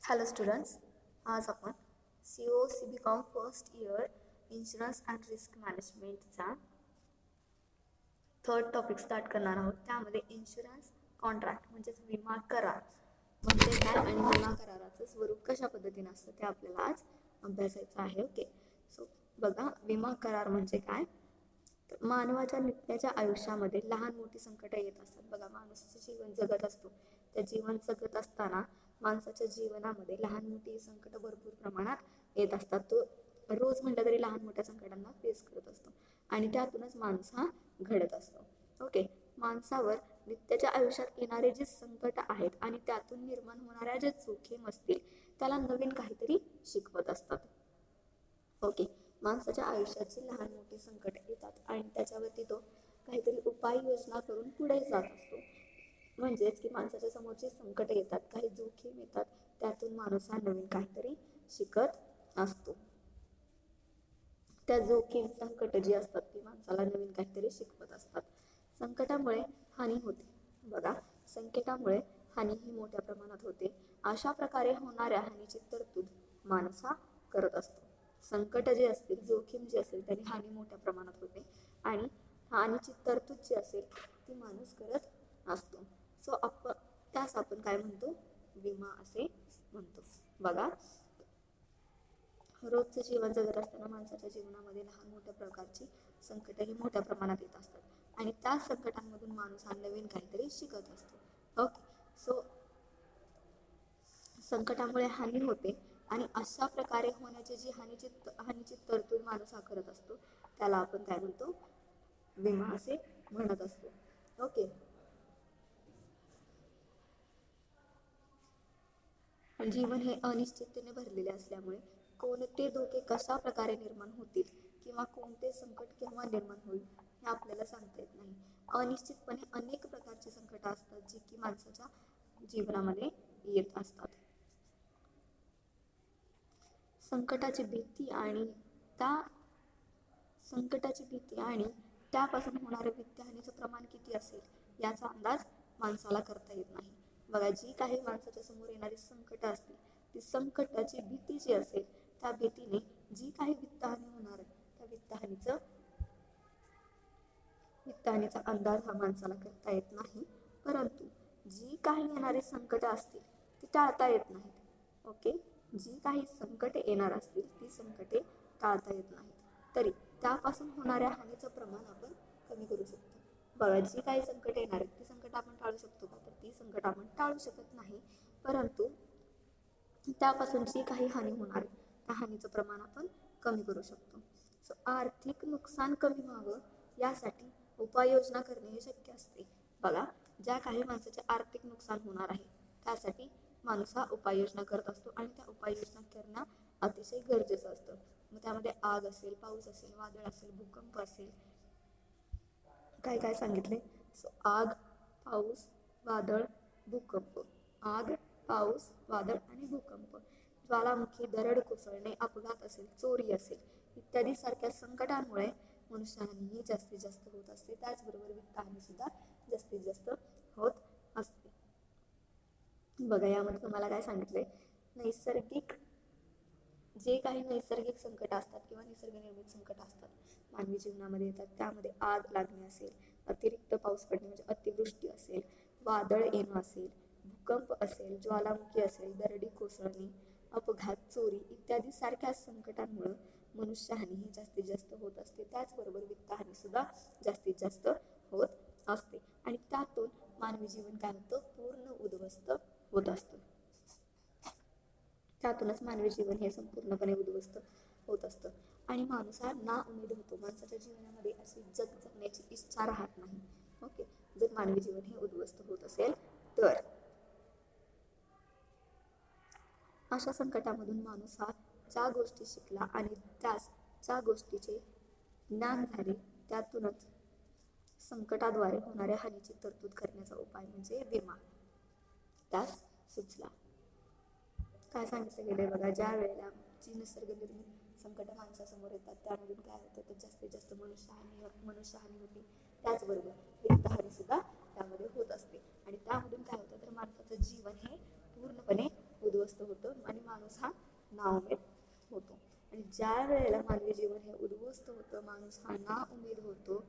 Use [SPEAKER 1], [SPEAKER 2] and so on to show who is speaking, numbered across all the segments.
[SPEAKER 1] Hello students, आज आपण COCBCom first year insurance and risk मॅनेजमेंटचा थर्ड टॉपिक स्टार्ट करणार आहोत. त्यामध्ये इन्शुरन्स कॉन्ट्रॅक्ट म्हणजेच विमा करार म्हणजे काय आणि विमा कराराचं स्वरूप कशा पद्धतीने असतं ते आपल्याला आज अभ्यासायचं आहे. ओके, सो बघा, विमा करार म्हणजे काय. तर मानवाच्या नित्याच्या आयुष्यामध्ये लहान मोठी संकटं येत असतात. बघा, माणूस जीवन जगत असतो. त्या जीवन जगत असताना माणसाच्या जीवनामध्ये लहान मोठी संकट भरपूर प्रमाणात येत असतात. तो रोज म्हटलं तरी लहान मोठ्या संकटांना फेस करत असतो आणि त्यातूनच माणूस हा घडत असतो. ओके, माणसावर नित्याच्या आयुष्यात येणारे जे संकट आहेत आणि त्यातून निर्माण होणाऱ्या ज्या जोखीम असतील त्याला नवीन काहीतरी शिकवत असतात. ओके, माणसाच्या आयुष्याची लहान मोठी संकट येतात आणि त्याच्यावरती तो काहीतरी उपाययोजना करून पुढे जात असतो. म्हणजेच की माणसाच्या समोरची संकट येतात, काही जोखीम येतात, त्यातून माणूस हा नवीन काहीतरी शिकत असतो. त्या जोखीम संकट जी असतात ती माणसाला नवीन काहीतरी शिकवत असतात. संकटामुळे हानी होते. बघा, संकटामुळे हानी ही मोठ्या प्रमाणात होते. अशा प्रकारे होणाऱ्या हानीची तरतूद माणूस हा करत असतो. संकट जे असतील, जोखीम जी असेल, त्याने हानी मोठ्या प्रमाणात होते आणि हानीची तरतूद जी असेल ती माणूस करत असतो. सो त्यास आपण काय म्हणतो, विमा असे म्हणतो. बघा, रोजचं जीवन जगत असताना माणसाच्या जीवनामध्ये लहान मोठ्या प्रकारची संकट ही मोठ्या प्रमाणात येत असतात आणि त्या संकटांमधून माणूस हा नवीन काहीतरी शिकत असतो. ओके, सो संकटामुळे हानी होते आणि अशा प्रकारे होण्याची जी हानीची तरतूद माणूस हा करत असतो त्याला आपण काय म्हणतो, विमा असे म्हणत असतो. ओके, जीवन हे अनिश्चिततेने भरलेले असल्यामुळे कोणते धोके कशा प्रकारे निर्माण होतील किंवा कोणते संकट केव्हा निर्माण होईल हे आपल्याला सांगता येत नाही. अनिश्चितपणे अनेक प्रकारची संकट असतात जी की माणसाच्या जीवनामध्ये येत असतात. संकटाची भीती आणि त्या त्यापासून होणाऱ्या वित्तहानीचं प्रमाण किती असेल याचा अंदाज माणसाला करता येत नाही. बघा, जी काही माणसाच्या समोर येणारी संकट असतील, ती संकटाची भीती जी असेल त्या भीतीने जी काही वित्तहानी होणार आहे त्या वित्तहानीचा अंदाज हा माणसाला करता येत नाही. परंतु जी काही येणारी संकट असतील ती टाळता येत नाहीत. ओके, जी काही संकटे येणार असतील ती संकटे टाळता येत नाहीत, तरी त्यापासून होणाऱ्या हानीचं प्रमाण आपण कमी करू शकतो. बघा, जी काही संकट येणार आहेत ती संकट आपण टाळू शकतो का, तर ती संकट आपण टाळू शकत नाही. परंतु त्यापासून जी काही हानी होणार आहे त्या हानीचं प्रमाण आपण कमी करू शकतो. सो आर्थिक नुकसान कमी व्हावं यासाठी उपाययोजना करणे हे शक्य असते. बघा, ज्या काही माणसाचे आर्थिक नुकसान होणार आहे त्यासाठी माणूस हा उपाययोजना करत असतो आणि त्या उपाययोजना करणं अतिशय गरजेचं असतं. मग त्यामध्ये आग असेल, पाऊस असेल, वादळ असेल, भूकंप असेल, काय काय सांगितले. सो आग, पाऊस, वादळ, भूकंप. आग, पाऊस, वादळ आणि भूकंप, ज्वालामुखी, दरड कोसळणे, अपघात असेल, चोरी असेल इत्यादी सारख्या संकटांमुळे मनुष्यहानी जास्तीत जास्त होत असते. त्याचबरोबर वित्तहानी सुद्धा जास्तीत जास्त होत असते. बघा, यामध्ये तुम्हाला काय सांगितलंय, जे काही नैसर्गिक संकट असतात किंवा निसर्गनिर्मित संकट असतात मानवी जीवनामध्ये येतात, त्यामध्ये आग लागणे असेल, अतिरिक्त पाऊस पडणे म्हणजे अतिवृष्टी असेल, वादळ येणं असेल, भूकंप असेल, ज्वालामुखी असेल, दरडी कोसळणे, अपघात, चोरी इत्यादी सारख्या संकटांमुळे मनुष्यहानी ही जास्तीत जास्त होत असते. त्याचबरोबर वित्तहानी सुद्धा जास्तीत जास्त होत असते आणि त्यातून मानवी जीवन काय होतं, पूर्ण उद्ध्वस्त होत असतं. त्यातूनच मानवी जीवन हे संपूर्णपणे उद्ध्वस्त होत असतं आणि माणूस हा ना उमेद होतो. माणसाच्या जीवनामध्ये अशी जगण्याची इच्छा राहत नाही. ओके, जर मानवी जीवन हे उद्ध्वस्त होत असेल तर अशा संकटामधून माणूस हा ज्या गोष्टी शिकला आणि त्यास ज्या गोष्टीचे ज्ञान झाले त्यातूनच संकटाद्वारे होणाऱ्या हानीची तरतूद करण्याचा उपाय म्हणजे विमा त्यास सुचला. काय सांगितलं गेलंय बघा, ज्या वेळेला जी निसर्गनिर्मित संकट माणसासमोर येतात त्यामधून काय होतं, तर जास्तीत जास्त मनुष्यहानी होते. त्याचबरोबर वित्तहानी सुद्धा त्यामध्ये होत असते आणि त्यामधून काय होतं, तर माणसाचं जीवन हे पूर्णपणे उद्ध्वस्त होतं आणि माणूस हा नाउमेद होतो. आणि ज्या वेळेला मानवी जीवन हे उद्ध्वस्त होतं, माणूस हा नाउमेद होतो,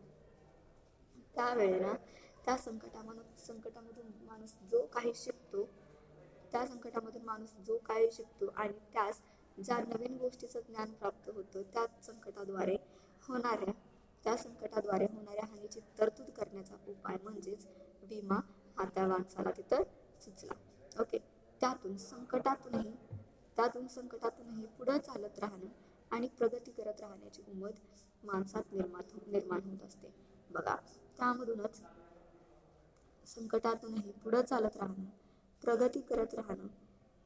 [SPEAKER 1] त्यावेळेला त्या संकटामधून माणूस जो काही शिकतो, त्या संकटामधून माणूस जो काही शिकतो आणि त्यास ज्या नवीन गोष्टीचं ज्ञान प्राप्त होतं, त्या संकटाद्वारे होणाऱ्या हानीची तरतूद करण्याचा उपाय म्हणजेच विमा हा त्या माणसाला तिथं सुचला. ओके, त्यातून संकटातूनही पुढे चालत राहणं आणि प्रगती करत राहण्याची उमद माणसात निर्माण होत असते. बघा, त्यामधूनच संकटातूनही पुढे चालत राहणं, प्रगती करत राहणं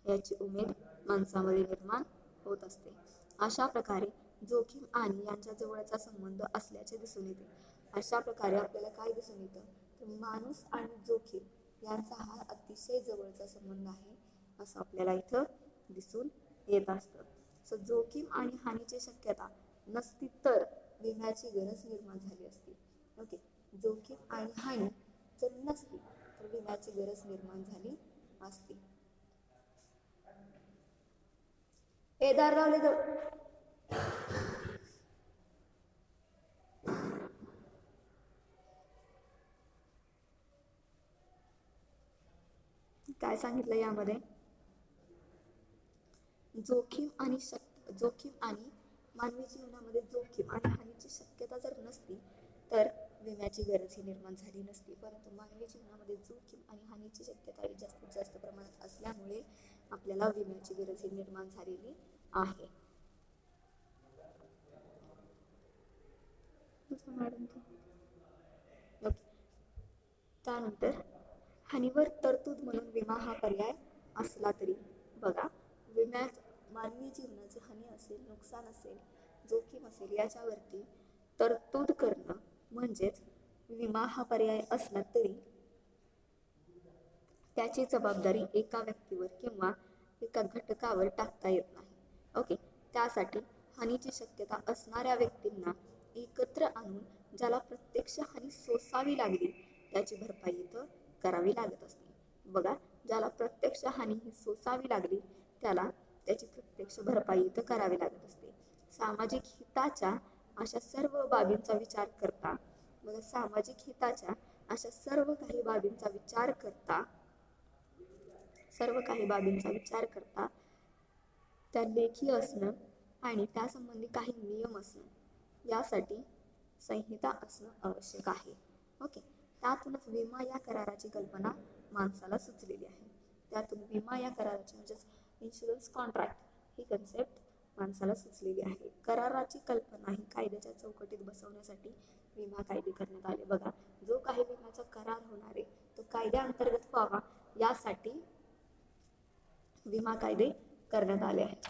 [SPEAKER 1] याची उमेद माणसामध्ये निर्माण होत असते. अशा प्रकारे जोखीम आणि यांच्या जवळचा संबंध असल्याचे दिसून येते. अशा प्रकारे आपल्याला काय दिसून येतं, तर माणूस आणि जोखीम यांचा हा अतिशय जवळचा संबंध आहे असं आपल्याला इथं दिसून येत असतं. सो जोखीम आणि हानीची शक्यता नसती तर विम्याची गरज निर्माण झाली असती. ओके, जोखीम आणि हानी जर नसती तर विम्याची गरज निर्माण झाली असती. हे दार लावले तर काय सांगितलं यामध्ये, जोखीम आणि मानवी जीवनामध्ये जोखीम आणि हानीची शक्यता जर नसती तर विम्याची गरज ही निर्माण झाली नसती. परंतु मानवी जीवनामध्ये जोखीम आणि हानीची शक्यता ही जास्तीत जास्त प्रमाणात असल्यामुळे आपल्याला विम्याची गरज ही निर्माण झालेली आहे. त्यानंतर हानीवर तरतूद म्हणून विमा हा पर्याय असला तरी, बघा, विम्यात मानवी जीवनाची हानी असेल, नुकसान असेल, जोखीम असेल, याच्यावरती तरतूद करणं म्हणजेच विमा हा पर्याय असला तरी त्याची जबाबदारी एका व्यक्तीवर किंवा एका घटकावर टाकता येत नाही. ओके, त्यासाठी हानीची शक्यता असणाऱ्या व्यक्तींना एकत्र आणून ज्याला प्रत्यक्ष हानी सोसावी लागली त्याची भरपाई इथं करावी लागत असते. बघा, ज्याला प्रत्यक्ष हानी ही सोसावी लागली त्याला त्याची प्रत्यक्ष भरपाई इथं करावी लागत असते. सामाजिक हिताच्या अशा सर्व बाबींचा विचार करता, बघा, सामाजिक हिताच्या अशा सर्व काही बाबींचा विचार करता त्या लेखी असणं आणि त्यासंबंधी काही नियम असणं, यासाठी संहिता असणं आवश्यक आहे. ओके, त्यातूनच विमा या कराराची कल्पना माणसाला सुचलेली आहे. त्यातून विमा या कराराची म्हणजेच इन्शुरन्स कॉन्ट्रॅक्ट ही कन्सेप्ट माणसाला सुचलेली आहे. कराराची कल्पना ही कायद्याच्या चौकटीत बसवण्यासाठी विमा कायदे करण्यात आले. बघा, जो काही विम्याचा करार होणार आहे तो कायद्याअंतर्गत व्हावा यासाठी विमा कायदे करण्यात आले आहेत.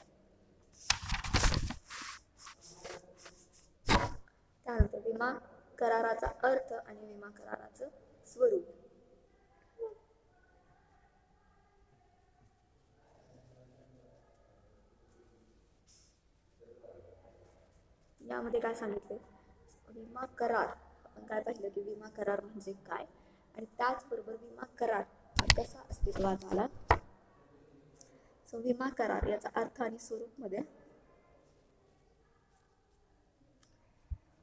[SPEAKER 1] त्यानंतर विमा कराराचा अर्थ आणि विमा कराराचं स्वरूप. यामध्ये काय सांगितले, विमा करार, आपण काय पाहिलं की विमा करार म्हणजे काय आणि त्याचबरोबर विमा करार कसा अस्तित्वात आला. सो विमा करार याचा अर्थ आणि स्वरूप मध्ये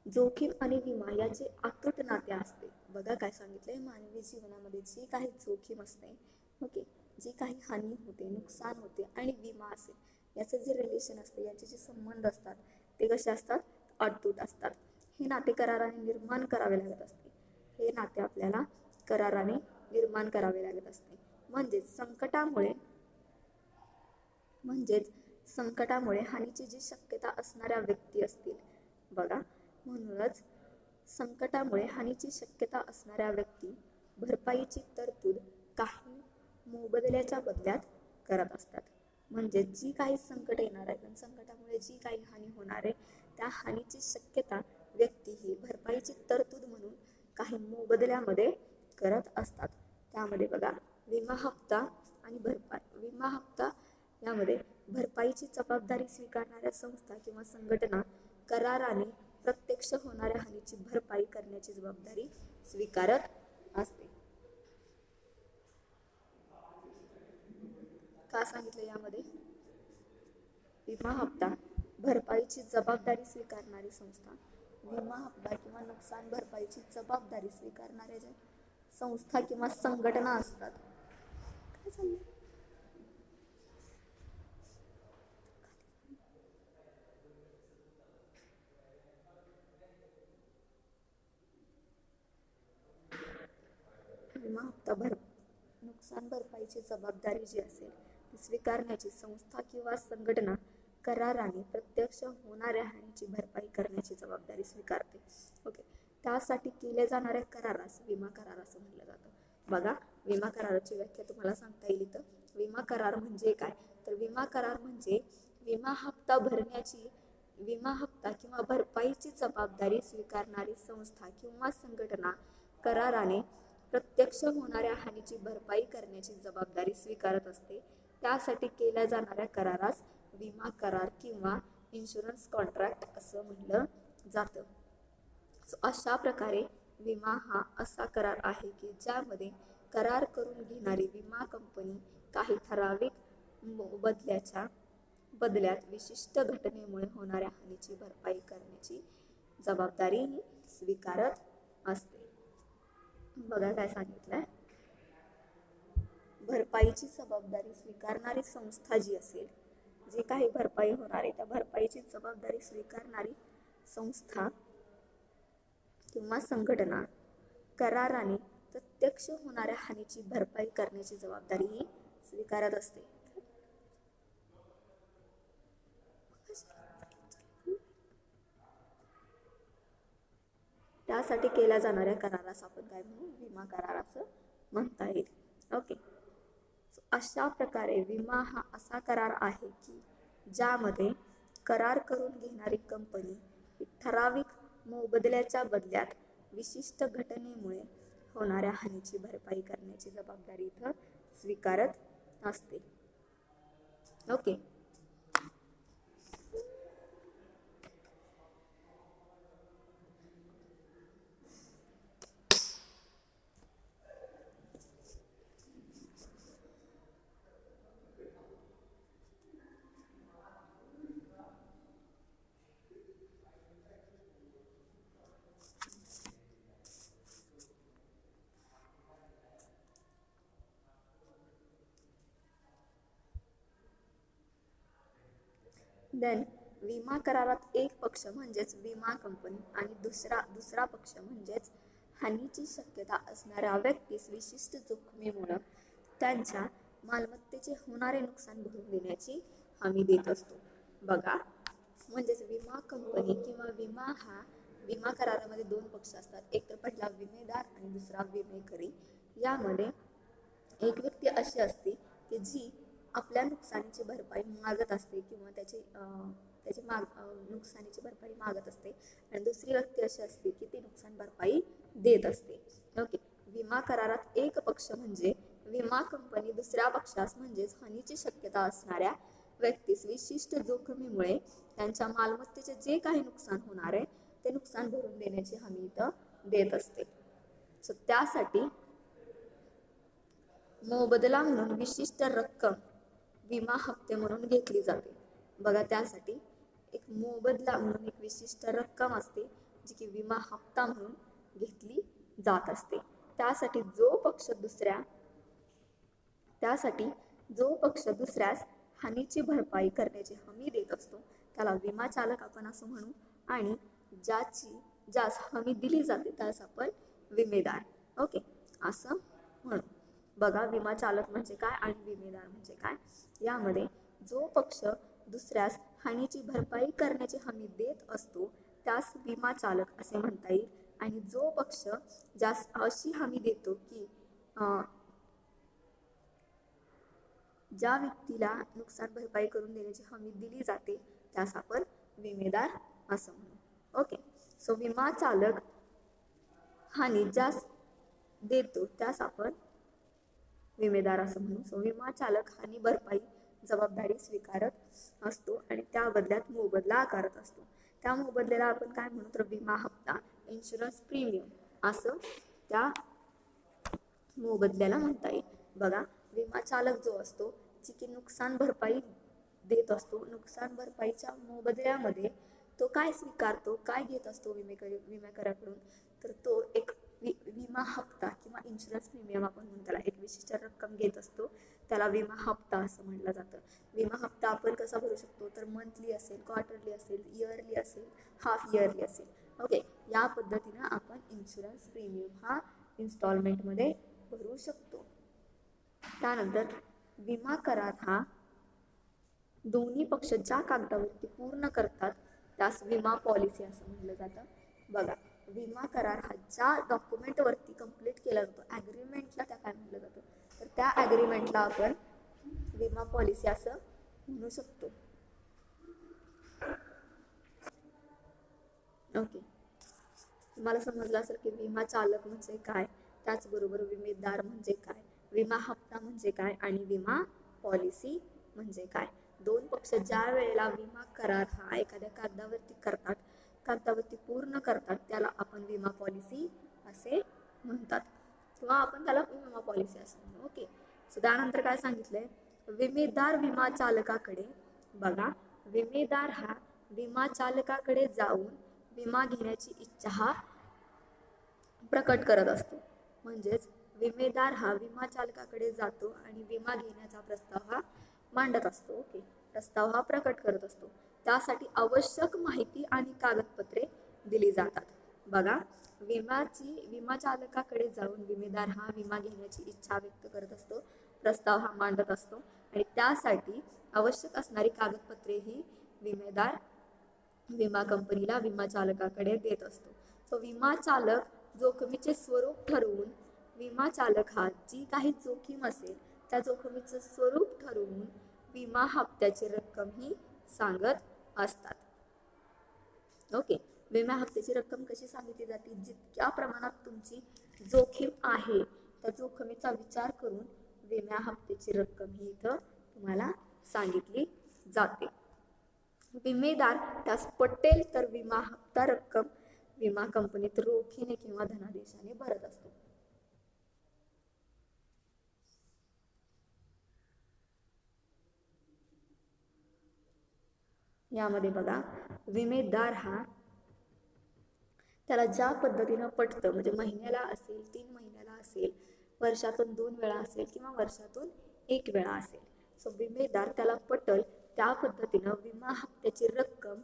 [SPEAKER 1] जोखीम आणि विमा याचे अतूट नाते असते. बघा काय सांगितलंय, मानवी जीवनामध्ये जी काही जोखीम असते, ओके, जी काही हानी होते, नुकसान होते आणि विमा असेल याचं जे रिलेशन असते, याचे जे संबंध असतात ते कसे असतात, अतूट असतात. हे नाते कराराने निर्माण करावे लागत असते. हे नाते आपल्याला कराराने निर्माण करावे लागत असते. म्हणजेच संकटामुळे हानीची जी शक्यता असणाऱ्या व्यक्ती असतील, बघा, म्हणूनच संकटामुळे हानीची शक्यता असणाऱ्या व्यक्ती भरपाईची तरतूद काही मोबदल्याच्या बदल्यात करत असतात. म्हणजे जी काही संकट येणार आहे, संकटामुळे जी काही हानी होणार आहे त्या हानीची शक्यता व्यक्ती ही भरपाईची तरतूद म्हणून काही मोबदल्यामध्ये करत असतात. त्यामध्ये बघा, विमा हप्ता आणि भरपाई. विमा हप्ता यामध्ये भरपाईची जबाबदारी स्वीकारणाऱ्या संस्था किंवा संघटना कराराने प्रत्यक्ष होणाऱ्या हानीची भरपाई करण्याची जबाबदारी स्वीकारत असते. काय सांगितलं यामध्ये? विमा हप्ता भरपाईची जबाबदारी स्वीकारणारी संस्था. विमा हप्ता किंवा नुकसान भरपाईची जबाबदारी स्वीकारणाऱ्या ज्या संस्था किंवा संघटना असतात. काय सांगितलं? विमा हप्ता नुकसान भरपाईची जबाबदारी जी असेल ती स्वीकारण्याची संस्था किंवा संघटना कराराने प्रत्यक्ष होणाऱ्या हानीची भरपाई करण्याची जबाबदारी स्वीकारते. ओके, त्यासाठी केल्या जाणाऱ्या करारास विमा करार असं म्हटलं जातं. बघा, विमा कराराची व्याख्या तुम्हाला सांगता येईल इथं. विमा करार म्हणजे काय? तर विमा करार म्हणजे विमा हप्ता किंवा भरपाईची जबाबदारी स्वीकारणारी संस्था किंवा संघटना कराराने प्रत्यक्ष होणाऱ्या हानीची भरपाई करण्याची जबाबदारी स्वीकारत असते. त्यासाठी केल्या जाणाऱ्या करारास विमा करार किंवा इन्शुरन्स कॉन्ट्रॅक्ट असं म्हटलं जातं. अशा प्रकारे विमा हा असा करार आहे की ज्यामध्ये करार करून घेणारी विमा कंपनी काही ठराविक बदल्यात विशिष्ट घटनेमुळे होणाऱ्या हानीची भरपाई करण्याची जबाबदारी स्वीकारत असते. बघा काय सांगितलंय. भरपाईची जबाबदारी स्वीकारणारी संस्था जी असेल, जे काही भरपाई होणार आहे त्या भरपाईची जबाबदारी स्वीकारणारी संस्था किंवा संघटना कराराने प्रत्यक्ष होणाऱ्या हानीची भरपाई करण्याची जबाबदारी ही स्वीकारत असते. त्यासाठी केल्या जाणाऱ्या करारास आपण काय म्हणू? विमा करार असं म्हणता येईल. ओके, अशा प्रकारे विमा हा असा करार आहे की ज्यामध्ये करार करून घेणारी कंपनी ठराविक मोबदल्याच्या बदल्यात विशिष्ट घटनेमुळे होणाऱ्या हानीची भरपाई करण्याची जबाबदारी इथं स्वीकारत असते. ओके, देन विमा करारात एक पक्ष म्हणजेच विमा कंपनी आणि दुसरा पक्ष म्हणजेच हानीची शक्यता असणाऱ्या व्यक्तीस विशिष्ट जोखमीमुळे त्यांच्या मालमत्तेचे होणारे नुकसान भरून देण्याची हमी देत असतो. बघा, म्हणजेच विमा कंपनी किंवा विमा करारामध्ये दोन पक्ष असतात. एक तर पहिला विमेदार आणि दुसरा विमेकरी. यामध्ये एक व्यक्ती अशी असते की जी आपल्या नुकसानीची भरपाई मागत असते किंवा त्याची नुकसानीची भरपाई मागत असते, आणि दुसरी व्यक्ती अशी असते की ती नुकसान भरपाई देत असते. ओके, विमा करारात एक पक्ष म्हणजे विमा कंपनी दुसऱ्या पक्षास म्हणजेच हानीची शक्यता असणाऱ्या व्यक्तीस विशिष्ट जोखमीमुळे त्यांच्या मालमत्तेचे जे काही नुकसान होणार आहे ते नुकसान भरून देण्याची हमी इथं देत असते. सो त्यासाठी मोबदला म्हणून विशिष्ट रक्कम विमा हप्ते म्हणून घेतली जाते. बघा, त्यासाठी एक मोबदला म्हणून एक विशिष्ट रक्कम असते जी की विमा हप्ता म्हणून घेतली जात असते. त्यासाठी जो पक्ष दुसऱ्यास हानीची भरपाई करण्याची हमी देत असतो त्याला विमा चालक आपण असं म्हणू, आणि ज्यास हमी दिली जाते त्यास आपण विमेदार. ओके, असं म्हणू. बघा, विमा चालक म्हणजे काय आणि विमेदार म्हणजे काय. यामध्ये जो पक्ष दुसऱ्यास हानीची भरपाई करण्याची हमी देत असतो त्यास विमा चालक असे म्हणता येईल, आणि जो पक्ष ज्यास अशी हमी देतो की ज्या व्यक्तीला नुकसान भरपाई करून देण्याची हमी दिली जाते त्यास आपण विमेदार असं म्हणू. ओके, सो विमा चालक हानी ज्यास देतो त्यास आपण विमेदार असं म्हणू. सो विमा चालक हानी भरपाई जबाबदारी स्वीकारत असतो आणि त्या बदल्यात मोबदला आकारत असतो. त्या मोबदल्याला आपण काय म्हणू? तर विमा हप्ता, इन्शुरन्स प्रीमियम असं त्या मोबदल्याला म्हणता येईल. बघा, विमा चालक जो असतो जी की नुकसान भरपाई देत असतो. नुकसान भरपाईच्या मोबदल्यामध्ये तो काय स्वीकारतो, काय घेत असतो विम्याकराकडून, तर तो एक विमा हप्ता किंवा इन्शुरन्स प्रीमियम आपण म्हणून त्याला एक विशिष्ट रक्कम घेत असतो. त्याला विमा हप्ता असं म्हटलं जातं. विमा हप्ता आपण कसा भरू शकतो, तर मंथली असेल, क्वार्टरली असेल, इयरली असेल, हाफ इयरली असेल. ओके, या पद्धतीनं आपण इन्शुरन्स प्रीमियम हा इन्स्टॉलमेंटमध्ये भरू शकतो. त्यानंतर विमा करार हा दोन्ही पक्ष ज्या कागदावरती पूर्ण करतात त्यास विमा पॉलिसी असं म्हटलं जातं. बघा, विमा करार हा ज्या डॉक्युमेंटवरती कंप्लीट केला जातो, ॲग्रीमेंटला त्या काय म्हटलं जातं, तर त्या ॲग्रीमेंटला आपण विमा पॉलिसी असं म्हणू शकतो. ओके, तुम्हाला समजलं असेल की विमा चालक म्हणजे काय, त्याचबरोबर विमेदार म्हणजे काय, विमा हप्ता म्हणजे काय आणि विमा पॉलिसी म्हणजे काय. दोन पक्ष ज्या वेळेला विमा करार हा एखाद्या कागदावरती करतात, कागदावरती पूर्ण करतात, त्याला आपण विमा पॉलिसी असे म्हणतात किंवा आपण त्याला विमा पॉलिसी असं म्हणू. ओके, सो त्यानंतर काय सांगितलंय, विमेदार विमा चालकाकडे, बघा, विमेदार हा विमा चालकाकडे जाऊन विमा घेण्याची इच्छा हा प्रकट करत असतो. म्हणजेच विमेदार हा विमा चालकाकडे जातो आणि विमा घेण्याचा प्रस्ताव हा मांडत असतो. ओके, प्रस्ताव हा प्रकट करत असतो. त्यासाठी आवश्यक माहिती आणि कागदपत्रे दिली जातात. बघा, विमा चालकाकडे जाऊन विमेदार हा विमा घेण्याची इच्छा व्यक्त करत असतो, प्रस्ताव हा मांडत असतो आणि त्यासाठी आवश्यक असणारी कागदपत्रे ही विमेदार विमा कंपनीला विमा चालकाकडे देत असतो. सो विमा चालक जोखमीचे स्वरूप ठरवून, विमा चालक हा जी काही जोखीम असेल त्या जोखमीचं स्वरूप ठरवून विमा हप्त्याची रक्कम ही सांगत असतात. ओके, विमा हप्त्याची रक्कम कशी सांगितली जाते, जितक्या प्रमाणात तुमची जोखीम आहे त्या जोखमीचा विचार करून विमा हप्त्याची रक्कम ही इथं तुम्हाला सांगितली जाते. विमेदार त्यास पटेल तर विमा हप्ता रक्कम विमा कंपनीत रोखीने किंवा धनादेशाने भरत असतो. यामध्ये बघा, विमेदार हा त्याला ज्या पद्धतीनं पटतं, म्हणजे महिन्याला असेल, 3 महिन्याला असेल, वर्षातून 2 वेळा असेल किंवा वर्षातून 1 वेळा असेल, सो विमेदार त्याला पटल त्या पद्धतीनं विमा हप्त्याची रक्कम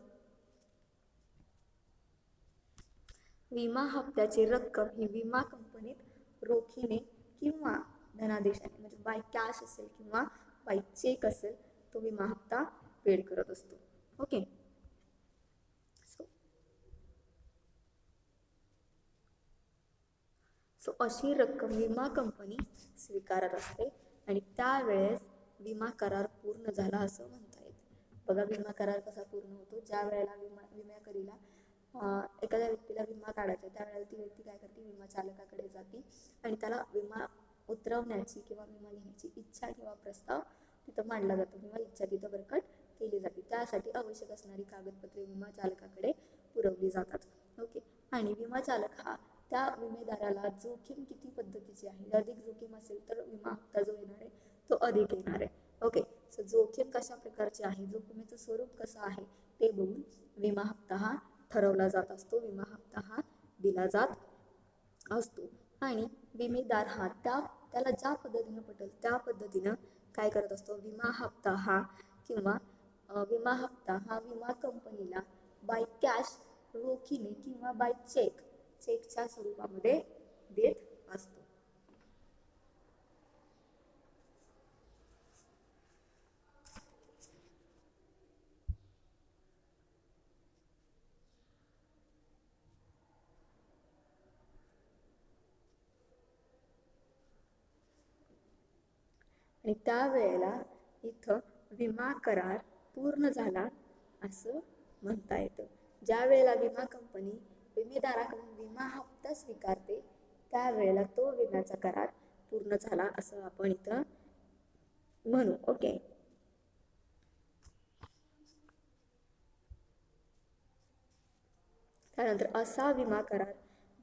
[SPEAKER 1] ही विमा कंपनीत रोखीने किंवा धनादेशाने, म्हणजे बाय कॅश असेल किंवा बाय चेक असेल, तो विमा हप्ता पेड करत असतो. ओके, सो अशी रक्कम विमा कंपनी स्वीकारत असते आणि त्यावेळेस विमा करार पूर्ण झाला असं म्हणता येईल. बघा, विमा करार कसा पूर्ण होतो, ज्या वेळेला विम्याकरीला एखाद्या व्यक्तीला विमा काढायचा त्यावेळेला ती व्यक्ती काय करते, विमा चालकाकडे जाते आणि त्याला विमा उतरवण्याची किंवा विमा घेण्याची इच्छा किंवा प्रस्ताव तिथं मांडला जातो किंवा इच्छा तिथं प्रकट केली जाते. त्यासाठी आवश्यक असणारी कागदपत्रे विमा चालकाकडे पुरवली जातात. ओके, आणि विमा चालक हा त्या विमेदाराला जोखीम किती पद्धतीची आहे, अधिक जोखीम असेल तर विमा हप्ता जो येणार आहे तो अधिक येणार आहे. ओके, सो जोखीम कशा प्रकारची आहे, जोखमीचं स्वरूप कसं आहे ते बघून विमा हप्ता हा ठरवला जात असतो, विमा हप्ता हा दिला जात असतो. आणि विमेदार हा त्याला ज्या पद्धतीनं पटेल त्या पद्धतीनं काय करत असतो, विमा हप्ता हा विमा कंपनीला बाय कॅश, रोखीने किंवा बाय चेकच्या स्वरूपामध्ये देत असतो. आणि त्यावेळेला इथं विमा करार पूर्ण झाला असं म्हणता येतं. ज्या वेळेला विमा कंपनी विमेदाराकडून विमा हप्ता स्वीकारते त्यावेळेला तो विम्याचा करार पूर्ण झाला असं आपण इथं म्हणू. ओके, त्यानंतर असा विमा करार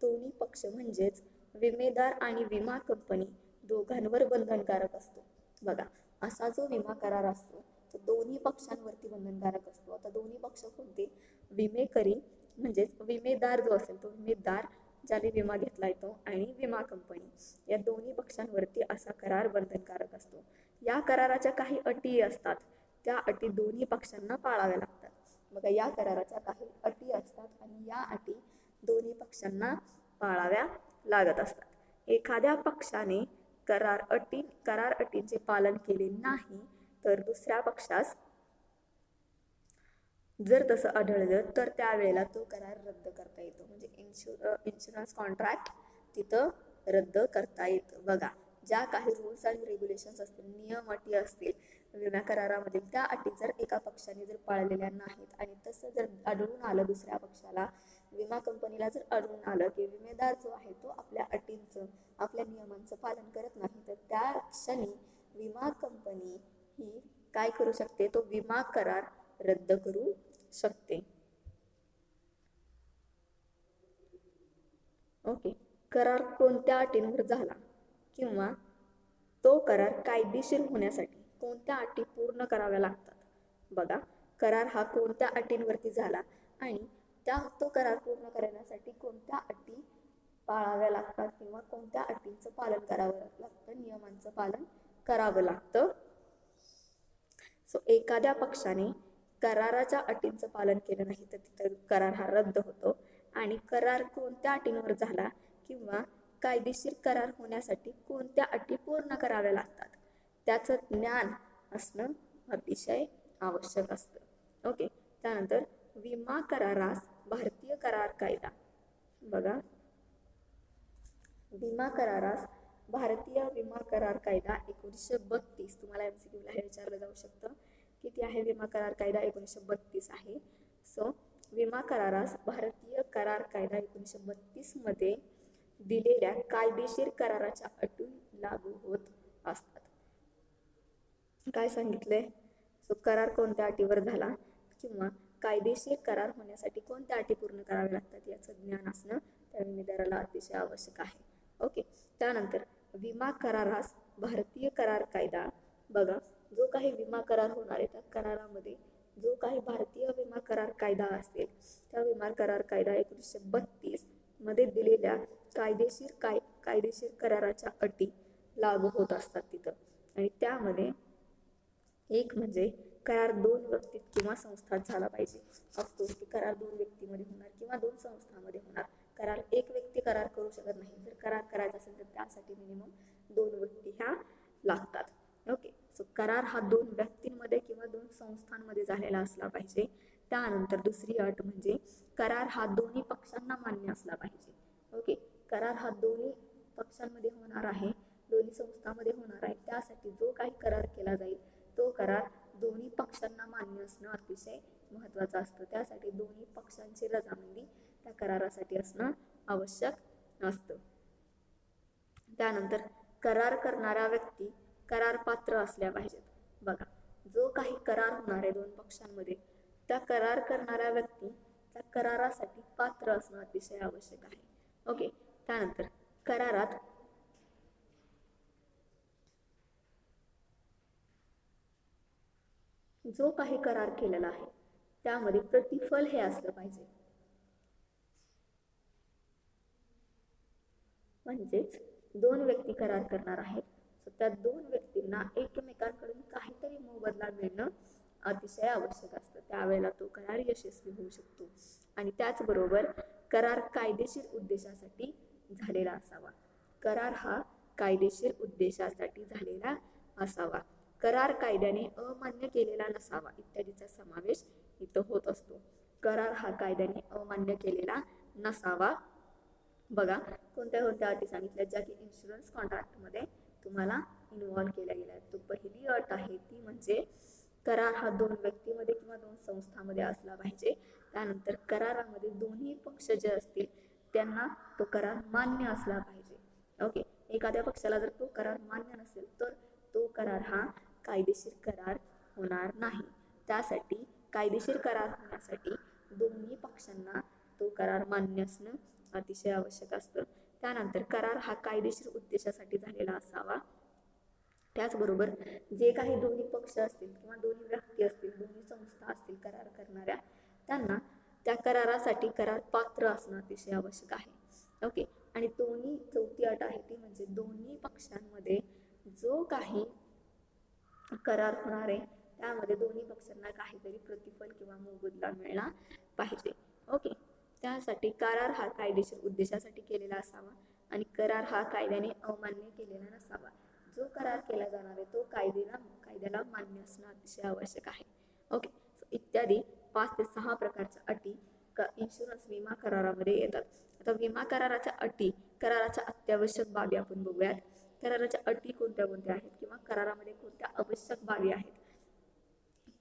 [SPEAKER 1] दोन्ही पक्ष म्हणजेच विमेदार आणि विमा कंपनी दोघांवर बंधनकारक असतो. बघा, असा जो विमा करार असतो तो दोन्ही पक्षांवरती बंधनकारक असतो. आता दोन्ही पक्ष कोणते? विमेकरी म्हणजेच विमेदार जो असेल तो विमेदार ज्याने विमा घेतलाय तो आणि विमा कंपनी या दोन्ही पक्षांवरती असा करार बंधनकारक असतो. या कराराच्या काही अटी असतात, त्या अटी दोन्ही पक्षांना पाळाव्या लागतात. बघा, या कराराच्या काही अटी असतात आणि या अटी दोन्ही पक्षांना पाळाव्या लागत असतात. एखाद्या पक्षाने करार अटींचे पालन केले नाही तर दुसऱ्या पक्षास जर तसं आढळलं तर त्यावेळेला तो करार रद्द करता येतो. म्हणजे इन्शुरन्स कॉन्ट्रॅक्ट तिथं रद्द करता येतं. बघा, ज्या काही रूल्स आणि रेग्युलेशन्स असतील, नियम अटी असतील विमा करारामधील, त्या अटी जर एका पक्षाने जर पाळलेल्या नाहीत आणि तसं जर आढळून आलं दुसऱ्या पक्षाला, विमा कंपनीला जर आढळून आलं की विमेदार जो आहे तो आपल्या अटींचं आपल्या नियमांचं पालन करत नाही, तर त्या क्षणी विमा कंपनी ही काय करू शकते? तो विमा करार रद्द करू शकते. ओके. करार कोणत्या अटींवर झाला किंवा तो करार कायदेशीर होण्यासाठी कोणत्या अटी पूर्ण कराव्या लागतात? बघा, करार हा कोणत्या अटींवरती झाला आणि तो करार पूर्ण करण्यासाठी कोणत्या अटी पाळाव्या लागतात किंवा कोणत्या अटींचं पालन करावं लागतं, नियमांचं पालन करावं लागतं. सो एखाद्या पक्षाने कराराच्या अटींचं पालन केलं नाही तर तिथं करार हा रद्द होतो. आणि करार कोणत्या अटींवर झाला किंवा कायदेशीर करार होण्यासाठी कोणत्या अटी पूर्ण कराव्या लागतात त्याचं ज्ञान असणं अतिशय आवश्यक असतं. ओके. त्यानंतर विमा करारास भारतीय करार कायदा. बघा, विमा करारास भारतीय विमा करार कायदा 1932, तुम्हाला MCQ ला हे विचारलं जाऊ शकतं, किती आहे विमा करार कायदा? 1932 आहे. सो विमा करारास भारतीय करार कायदा 1932 मध्ये दिलेल्या कायदेशीर कराराच्या अटी लागू होत असतात. काय सांगितलंय? सो करार कोणत्या अटीवर झाला किंवा कायदेशीर करार होण्यासाठी कोणत्या अटी पूर्ण कराव्या लागतात याचं ज्ञान असणं त्या विमेदाराला अतिशय आवश्यक आहे. ओके. त्यानंतर विमा करारास भारतीय करार कायदा. बघा, जो काही विमा करार होणार आहे त्या करारामध्ये जो काही भारतीय विमा करार कायदा असेल त्या विमा करार कायदा 1932 मध्ये दिलेल्या कायदेशीर कराराच्या अटी लागू होत असतात तिथं. आणि त्यामध्ये एक म्हणजे करार 2 व्यक्तीत किंवा संस्थात झाला पाहिजे. ऑफकोर्स की करार 2 व्यक्तीमध्ये होणार किंवा 2 संस्थांमध्ये होणार. करार एक व्यक्ती करार करू शकत नाही. जर करार करायचा असेल तर त्यासाठी मिनिमम 2 व्यक्ती ह्या लागतात. ओके. सो करार हा 2 व्यक्तींमध्ये किंवा 2 संस्थांमध्ये झालेला असला पाहिजे. त्यानंतर दुसरी अट म्हणजे करार हा दोन्ही पक्षांना मान्य असला पाहिजे. ओके. करार हा दोन्ही पक्षांमध्ये होणार आहे, दोन्ही संस्थांमध्ये होणार आहे. त्यासाठी जो काही करार केला जाईल तो करार दोन्ही पक्षांना मान्य असणं अतिशय महत्त्वाचं असतं. त्यासाठी दोन्ही पक्षांची रजामंदी त्या करारासाठी असणं आवश्यक असतं. त्यानंतर करार करणाऱ्या व्यक्ती करार पात्र असल्या पाहिजेत. बघा, जो काही करार होणार आहे 2 पक्षांमध्ये त्या करार करणाऱ्या व्यक्ती त्या करारासाठी पात्र असणं अतिशय आवश्यक आहे. ओके. त्यानंतर करारात जो काही करार केलेला आहे त्यामध्ये प्रतिफल हे असलं पाहिजे. म्हणजेच 2 व्यक्ती करार करणार आहेत, तर त्या 2 व्यक्तींना एकमेकांकडून काहीतरी मोबदला मिळणं अतिशय आवश्यक असतं. त्यावेळेला तो करार यशस्वी होऊ शकतो. आणि त्याचबरोबर करार कायदेशीर उद्देशासाठी झालेला असावा. करार हा कायदेशीर उद्देशासाठी झालेला असावा. करार कायद्याने अमान्य केलेला नसावा इत्यादीचा समावेश इथं होत असतो. करार हा कायद्याने अमान्य केलेला नसावा. बघा, कोणत्या कोणत्या अटी सांगितल्या ज्या की इन्शुरन्स कॉन्ट्रॅक्टमध्ये तुम्हाला इन्व्हॉल्व केल्या गेल्या आहेत. तो पहिली अट आहे ती म्हणजे करार हा 2 व्यक्तीमध्ये किंवा 2 संस्थांमध्ये असला पाहिजे. त्यानंतर करारामध्ये दोन्ही पक्ष जे असतील त्यांना तो करार मान्य असला पाहिजे. ओके. एखाद्या पक्षाला जर तो करार मान्य नसेल तर तो करार हा कायदेशीर करार होणार नाही. त्यासाठी कायदेशीर करार होण्यासाठी दोन्ही पक्षांना तो करार मान्य असणं अतिशय आवश्यक असतं. त्यानंतर करार हा कायदेशीर उद्देशासाठी झालेला असावा. त्याचबरोबर जे काही दोन्ही पक्ष असतील किंवा दोन्ही व्यक्ती असतील, दोन्ही संस्था असतील करार करणाऱ्या, त्यांना त्या करारासाठी करार पात्र असणं अतिशय आवश्यक आहे. ओके. आणि चौथी अट आहे ती म्हणजे दोन्ही पक्षांमध्ये जो काही करार होणार आहे त्यामध्ये दोन्ही पक्षांना काहीतरी प्रतिफल किंवा मोबदला मिळला पाहिजे. ओके. त्यासाठी करार हा कायदेशीर उद्देशासाठी केलेला असावा आणि करार हा कायद्याने अमान्य केलेला नसावा. जो करार केला जाणार आहे तो कायद्याला मान्य असणं अतिशय आवश्यक आहे. ओके. इत्यादी 5 ते 6 प्रकारच्या अटी इन्शुरन्स विमा करारामध्ये येतात. आता विमा कराराच्या अटी, कराराच्या अत्यावश्यक बाबी आपण बघूयात. कराराच्या अटी कोणत्या कोणत्या आहेत किंवा करारामध्ये कोणत्या आवश्यक बाबी आहेत.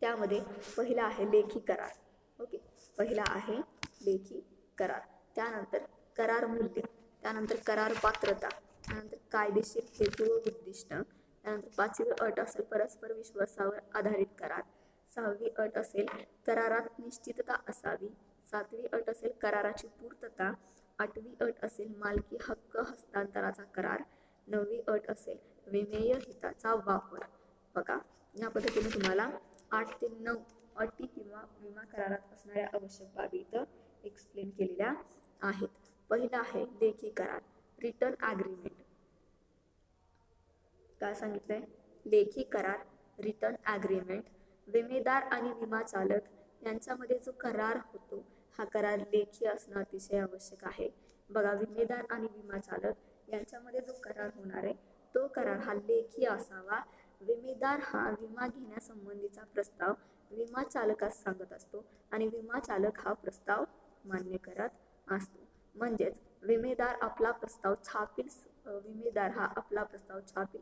[SPEAKER 1] त्यामध्ये पहिला आहे लेखी करार. ओके. पहिला आहे लेखी करार. त्यानंतर करार मूल्य, त्यानंतर करार पात्रता, त्यानंतर कायदेशीर हेतू व उद्दिष्ट, त्यानंतर 5वी अट असेल परस्पर विश्वासावर आधारित करार, 6वी अट असेल करारात निश्चितता असावी, 7वी अट असेल कराराची पूर्तता, 8वी अट असेल मालकी हक्क हस्तांतराचा करार, 9वी अट असेल विमेय हिताचा वापर. बघा, या पद्धतीने तुम्हाला 8 ते 9 अटी किंवा विमा करारात असणाऱ्या आवश्यक बाबी इथं एक्सप्लेन केलेल्या आहेत. पहिला आहे लेखी करार, रिटर्न ॲग्रीमेंट. काय सांगितलंय? लेखी करार, रिटर्न ॲग्रीमेंट. विमेदार आणि विमा चालक यांच्यामध्ये जो करार होतो हा करार लेखी असणं अतिशय आवश्यक आहे. बघा, विमेदार आणि विमा चालक यांच्यामध्ये जो करार होणार आहे तो करार हा लेखी असावा. विमेदार हा विमा घेण्यासंबंधीचा प्रस्ताव विमा चालकास सांगत असतो आणि विमा चालक हा प्रस्ताव मान्य करत असतो. म्हणजेच विमेदार हा आपला प्रस्ताव छापील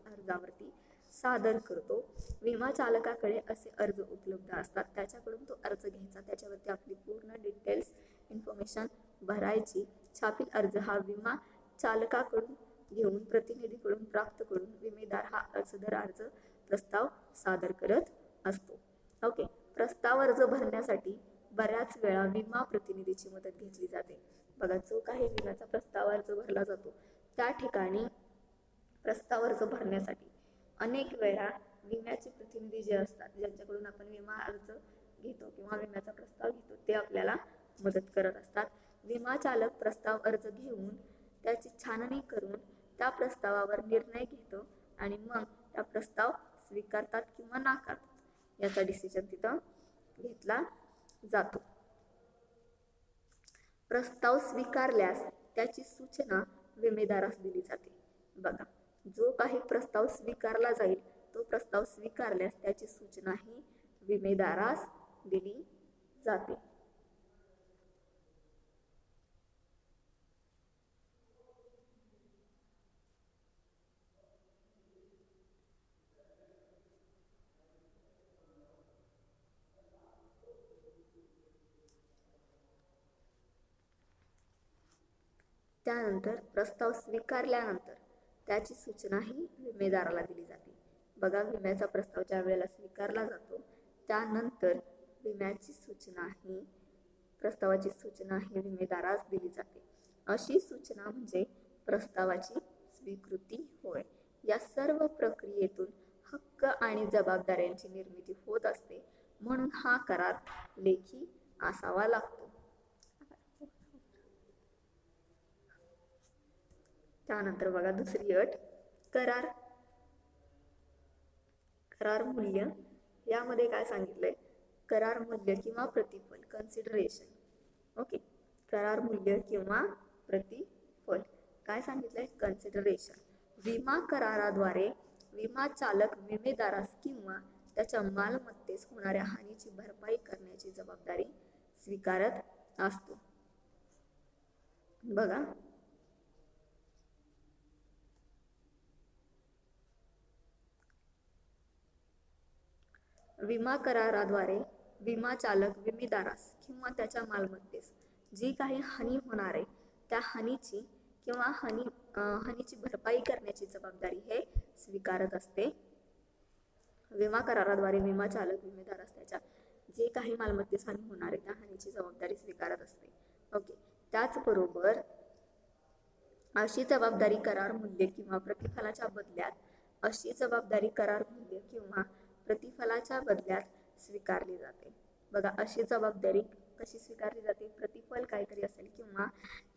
[SPEAKER 1] अर्जावरती सादर करतो. विमा चालकाकडे असे अर्ज उपलब्ध असतात, त्याच्याकडून तो अर्ज घ्यायचा, त्याच्यावरती आपली पूर्ण डिटेल्स इन्फॉर्मेशन भरायची. छापील अर्ज हा विमा चालकाकडून घेऊन प्रतिनिधीकडून प्राप्त करून विमेदार हा सदर अर्ज प्रस्ताव सादर करत असतो. ओके. प्रस्ताव अर्ज भरण्यासाठी बऱ्याच वेळा विमा प्रतिनिधीची मदत घेतली जाते. बघा, जो काही विम्याचा प्रस्ताव अर्ज भरला जातो त्या ठिकाणी प्रस्ताव अर्ज भरण्यासाठी अनेक वेळा विम्याचे प्रतिनिधी जे असतात, ज्यांच्याकडून आपण विमा अर्ज घेतो किंवा विम्याचा प्रस्ताव घेतो, ते आपल्याला मदत करत असतात. विमा चालक प्रस्ताव अर्ज घेऊन त्याची छाननी करून त्या प्रस्तावावर निर्णय घेतो आणि मग त्या प्रस्ताव स्वीकारतात किंवा नाकारतात याचा डिसिजन तिथं घेतला जातो. प्रस्ताव स्वीकारल्यास त्याची सूचना विमेदारास दिली जाते. बघा, जो काही प्रस्ताव स्वीकारला जाईल तो प्रस्ताव स्वीकारल्यास त्याची सूचना ही विमेदारास दिली जाते. त्यानंतर प्रस्ताव स्वीकारल्यानंतर त्याची सूचना ही विमेदाराला दिली जाते. बघा, विम्याचा प्रस्ताव ज्या वेळेला स्वीकारला जातो त्यानंतर प्रस्तावाची सूचना ही विमेदारास दिली जाते. अशी सूचना म्हणजे प्रस्तावाची स्वीकृती होय. या सर्व प्रक्रियेतून हक्क आणि जबाबदाऱ्यांची निर्मिती होत असते, म्हणून हा करार लेखी असावा लागतो. त्यानंतर बघा, दुसरी अट करार मूल्य. यामध्ये काय सांगितलंय? करार मूल्य किंवा प्रतिफल, कन्सिडरेशन. ओके. करार मूल्य किंवा प्रतिफल काय सांगितलंय? कन्सिडरेशन. विमा कराराद्वारे विमा चालक विमेदारास किंवा त्याच्या मालमत्तेस होणाऱ्या हानीची भरपाई करण्याची जबाबदारी स्वीकारत असतो. बघा, विमा कराराद्वारे विमा चालक विमेदारास किंवा त्याच्या मालमत्तेस जी काही हानी होणार आहे त्या हानीची किंवा हानीची भरपाई करण्याची जबाबदारी हे स्वीकारत असते. विमा कराराद्वारे विमा चालक विमेदारास त्याच्या जे काही मालमत्तेस हानी होणार आहे त्या हानीची जबाबदारी स्वीकारत असते. ओके. त्याचबरोबर अशी जबाबदारी करार मूल्य किंवा प्रतिफलाच्या बदल्यात अशी जबाबदारी करार मूल्य किंवा प्रतिफलाच्या बदल्यात स्वीकारली जाते. बघा, अशी जबाबदारी कशी स्वीकारली जाते? प्रतिफल काहीतरी असेल किंवा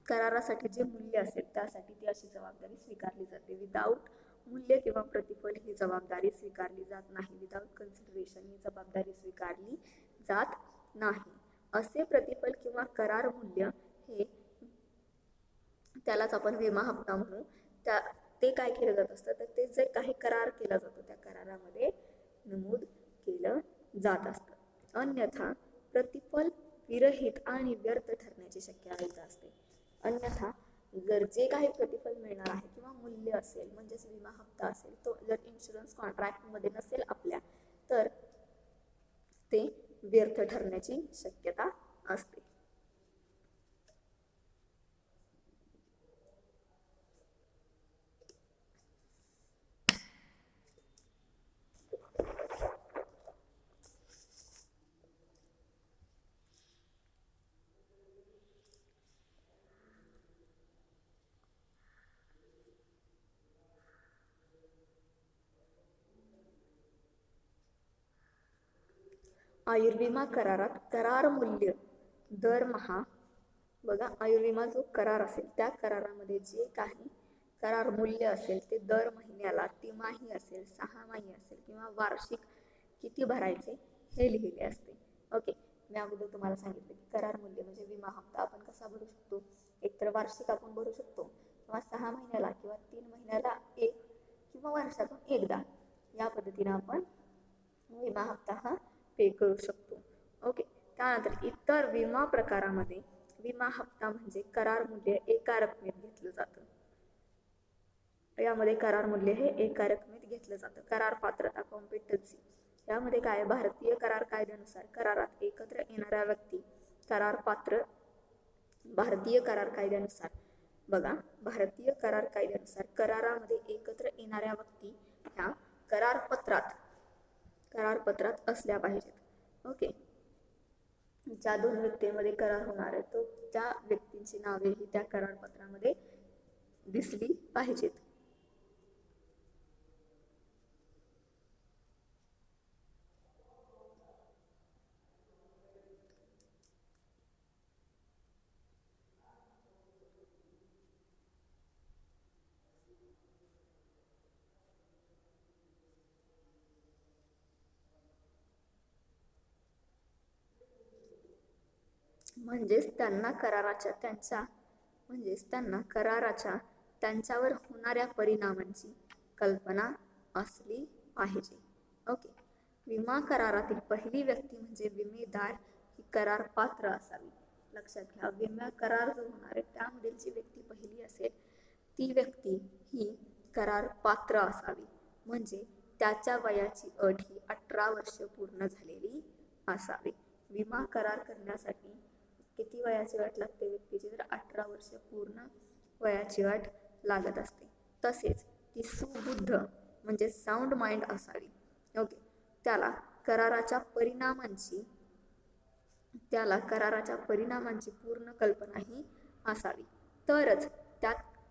[SPEAKER 1] करारासाठी जे मूल्य असेल त्यासाठी ती अशी जबाबदारी स्वीकारली जाते. विदाऊट मूल्य किंवा प्रतिफल ही जबाबदारी स्वीकारली जात नाही. विदाऊट कन्सिडरेशन ही जबाबदारी स्वीकारली जात नाही. असे प्रतिफल किंवा करार मूल्य हे त्यालाच आपण विमा हप्ता म्हणू. ते काय केलं जात असतं तर ते जे काही करार केला जातो त्या करारामध्ये नमूद केलं जात असतं. अन्यथा प्रतिफल विरहित आणि व्यर्थ ठरण्याची शक्यता असते. अन्यथा जर जे काही प्रतिफल मिळणार आहे किंवा मूल्य असेल म्हणजेच विमा हप्ता असेल तो जर इन्शुरन्स कॉन्ट्रॅक्ट मध्ये नसेल आपल्या तर ते व्यर्थ ठरण्याची शक्यता असते. आयुर्विमा करारात करार मूल्य दरमहा, बघा आयुर्विमा जो करार असेल त्या करारामध्ये जे काही करार मूल्य असेल ते दर महिन्याला, तिमाही असेल, 6 असेल किंवा वार्षिक किती भरायचे हे लिहिले असते. ओके, मी अगोदर तुम्हाला सांगितलं की करार मूल्य म्हणजे विमा हप्ता आपण कसा भरू शकतो? एकतर वार्षिक आपण भरू शकतो किंवा 6 महिन्याला किंवा 3 महिन्याला एक किंवा वर्षातून एकदा या पद्धतीने आपण विमा हप्ता हा पे करू शकतो. ओके, त्यानंतर इतर विमा प्रकारामध्ये विमा हप्ता म्हणजे करार मूल्य एका रकमेत घेतलं जातं. यामध्ये करार मूल्य हे एका रकमेत घेतलं जातं. करार पात्रता कॉम्पिटन्सी यामध्ये काय? भारतीय करार कायद्यानुसार करारात एकत्र येणाऱ्या व्यक्ती करार पात्र. भारतीय करार कायद्यानुसार, बघा, भारतीय करार कायद्यानुसार करारामध्ये एकत्र येणाऱ्या व्यक्ती ह्या करारपत्रात असल्या पाहिजेत. ओके, ज्या 2 व्यक्तींमध्ये करार होणार आहे तो त्या व्यक्तींची नावे ही त्या करारपत्रामध्ये दिसली पाहिजेत. म्हणजेच त्यांना कराराच्या त्यांच्यावर होणाऱ्या परिणामांची कल्पना असली पाहिजे. ओके, विमा करारातील पहिली व्यक्ती म्हणजे विमेदार ही करार पात्र असावी. लक्षात घ्या, विमा करार जो होणार आहे त्यामधील जी व्यक्ती पहिली असेल ती व्यक्ती ही करार पात्र असावी. म्हणजे त्याच्या वयाची अट ही 18 वर्ष पूर्ण झालेली असावी. विमा करार करण्यासाठी किती वयाची अट लागते व्यक्तीची? तर 18 वर्ष पूर्ण वयाची अट लागत असते. तसेच ती सुबुद्ध म्हणजे साऊंड माइंड असावी. ओके, त्याला कराराच्या परिणामांची पूर्ण कल्पना ही असावी. तरच